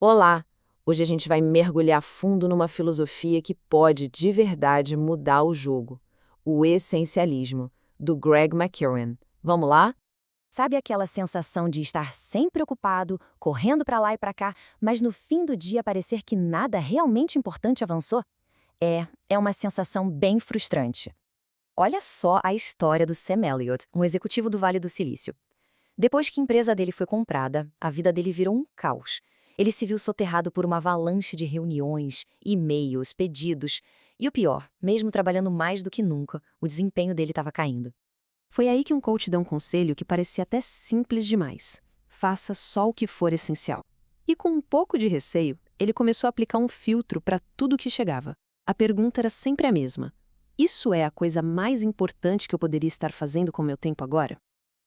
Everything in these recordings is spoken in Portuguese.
Olá! Hoje a gente vai mergulhar fundo numa filosofia que pode, de verdade, mudar o jogo. O essencialismo, do Greg McKeown. Vamos lá? Sabe aquela sensação de estar sempre ocupado, correndo para lá e para cá, mas no fim do dia parecer que nada realmente importante avançou? É uma sensação bem frustrante. Olha só a história do Sam Elliott, um executivo do Vale do Silício. Depois que a empresa dele foi comprada, a vida dele virou um caos. Ele se viu soterrado por uma avalanche de reuniões, e-mails, pedidos. E o pior, mesmo trabalhando mais do que nunca, o desempenho dele estava caindo. Foi aí que um coach deu um conselho que parecia até simples demais. Faça só o que for essencial. E com um pouco de receio, ele começou a aplicar um filtro para tudo que chegava. A pergunta era sempre a mesma. Isso é a coisa mais importante que eu poderia estar fazendo com meu tempo agora?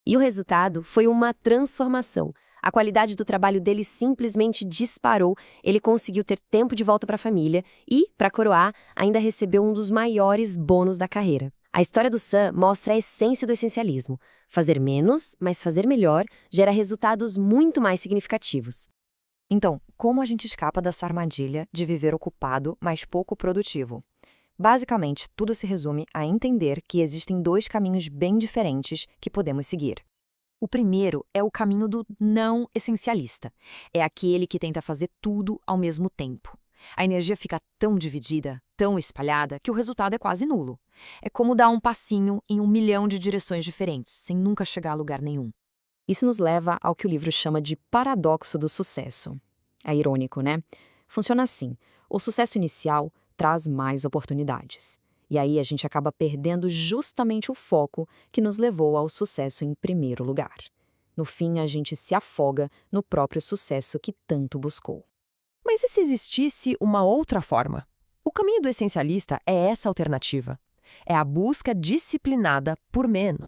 E o resultado foi uma transformação. A qualidade do trabalho dele simplesmente disparou, ele conseguiu ter tempo de volta para a família e, para coroar, ainda recebeu um dos maiores bônus da carreira. A história do Sam mostra a essência do essencialismo. Fazer menos, mas fazer melhor, gera resultados muito mais significativos. Então, como a gente escapa dessa armadilha de viver ocupado, mas pouco produtivo? Basicamente, tudo se resume a entender que existem dois caminhos bem diferentes que podemos seguir. O primeiro é o caminho do não essencialista. É aquele que tenta fazer tudo ao mesmo tempo. A energia fica tão dividida, tão espalhada, que o resultado é quase nulo. É como dar um passinho em 1 milhão de direções diferentes, sem nunca chegar a lugar nenhum. Isso nos leva ao que o livro chama de paradoxo do sucesso. É irônico, né? Funciona assim: o sucesso inicial traz mais oportunidades. E aí a gente acaba perdendo justamente o foco que nos levou ao sucesso em primeiro lugar. No fim, a gente se afoga no próprio sucesso que tanto buscou. Mas e se existisse uma outra forma? O caminho do essencialista é essa alternativa. É a busca disciplinada por menos.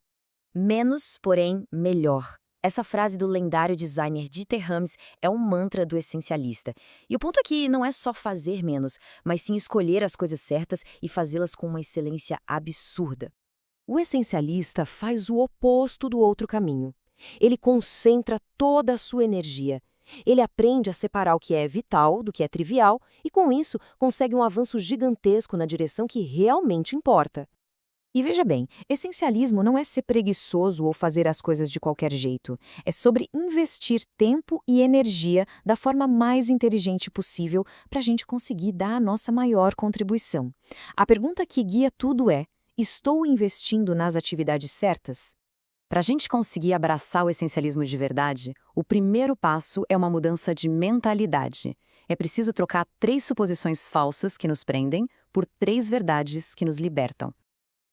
Menos, porém, melhor. Essa frase do lendário designer Dieter Rams é um mantra do essencialista. E o ponto aqui não é só fazer menos, mas sim escolher as coisas certas e fazê-las com uma excelência absurda. O essencialista faz o oposto do outro caminho. Ele concentra toda a sua energia. Ele aprende a separar o que é vital do que é trivial e, com isso, consegue um avanço gigantesco na direção que realmente importa. E veja bem, essencialismo não é ser preguiçoso ou fazer as coisas de qualquer jeito. É sobre investir tempo e energia da forma mais inteligente possível para a gente conseguir dar a nossa maior contribuição. A pergunta que guia tudo é: estou investindo nas atividades certas? Para a gente conseguir abraçar o essencialismo de verdade, o primeiro passo é uma mudança de mentalidade. É preciso trocar 3 suposições falsas que nos prendem por 3 verdades que nos libertam.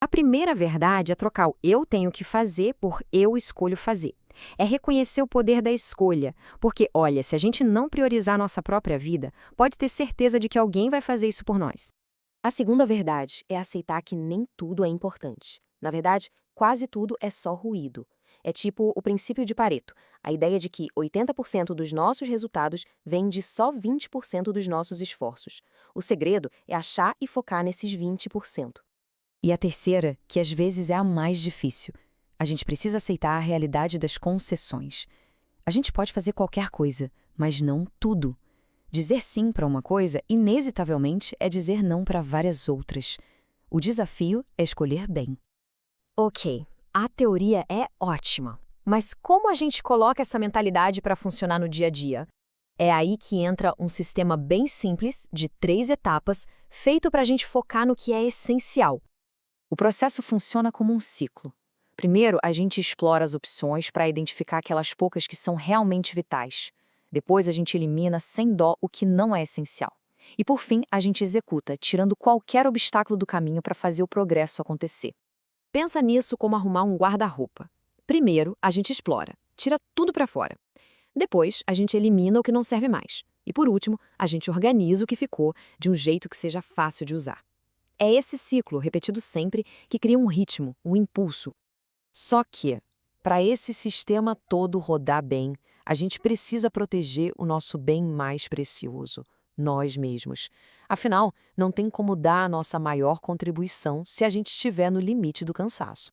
A primeira verdade é trocar o eu tenho que fazer por eu escolho fazer. É reconhecer o poder da escolha, porque, olha, se a gente não priorizar a nossa própria vida, pode ter certeza de que alguém vai fazer isso por nós. A segunda verdade é aceitar que nem tudo é importante. Na verdade, quase tudo é só ruído. É tipo o princípio de Pareto, a ideia de que 80% dos nossos resultados vêm de só 20% dos nossos esforços. O segredo é achar e focar nesses 20%. E a terceira, que às vezes é a mais difícil. A gente precisa aceitar a realidade das concessões. A gente pode fazer qualquer coisa, mas não tudo. Dizer sim para uma coisa, inevitavelmente, é dizer não para várias outras. O desafio é escolher bem. Ok, a teoria é ótima. Mas como a gente coloca essa mentalidade para funcionar no dia a dia? É aí que entra um sistema bem simples, de 3 etapas, feito para a gente focar no que é essencial. O processo funciona como um ciclo. Primeiro, a gente explora as opções para identificar aquelas poucas que são realmente vitais. Depois, a gente elimina sem dó o que não é essencial. E, por fim, a gente executa, tirando qualquer obstáculo do caminho para fazer o progresso acontecer. Pensa nisso como arrumar um guarda-roupa. Primeiro, a gente explora, tira tudo para fora. Depois, a gente elimina o que não serve mais. E, por último, a gente organiza o que ficou de um jeito que seja fácil de usar. É esse ciclo, repetido sempre, que cria um ritmo, um impulso. Só que, para esse sistema todo rodar bem, a gente precisa proteger o nosso bem mais precioso, nós mesmos. Afinal, não tem como dar a nossa maior contribuição se a gente estiver no limite do cansaço.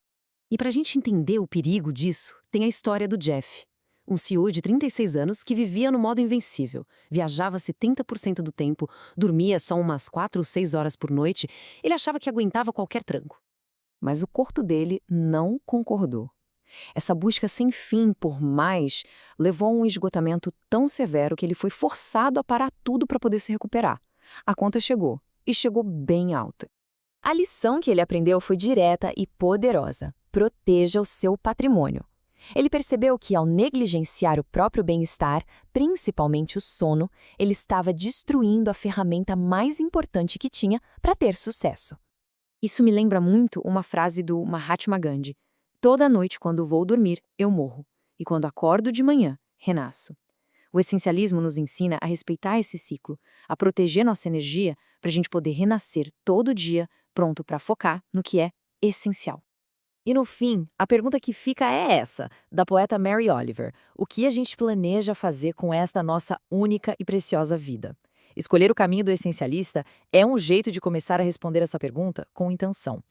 E para a gente entender o perigo disso, tem a história do Jeff. Um CEO de 36 anos que vivia no modo invencível, viajava 70% do tempo, dormia só umas 4 ou 6 horas por noite, ele achava que aguentava qualquer tranco. Mas o corpo dele não concordou. Essa busca sem fim por mais levou a um esgotamento tão severo que ele foi forçado a parar tudo para poder se recuperar. A conta chegou, e chegou bem alta. A lição que ele aprendeu foi direta e poderosa. Proteja o seu patrimônio. Ele percebeu que, ao negligenciar o próprio bem-estar, principalmente o sono, ele estava destruindo a ferramenta mais importante que tinha para ter sucesso. Isso me lembra muito uma frase do Mahatma Gandhi. Toda noite, quando vou dormir, eu morro. E quando acordo de manhã, renasço. O essencialismo nos ensina a respeitar esse ciclo, a proteger nossa energia para a gente poder renascer todo dia, pronto para focar no que é essencial. E no fim, a pergunta que fica é essa, da poeta Mary Oliver. O que a gente planeja fazer com esta nossa única e preciosa vida? Escolher o caminho do essencialista é um jeito de começar a responder essa pergunta com intenção.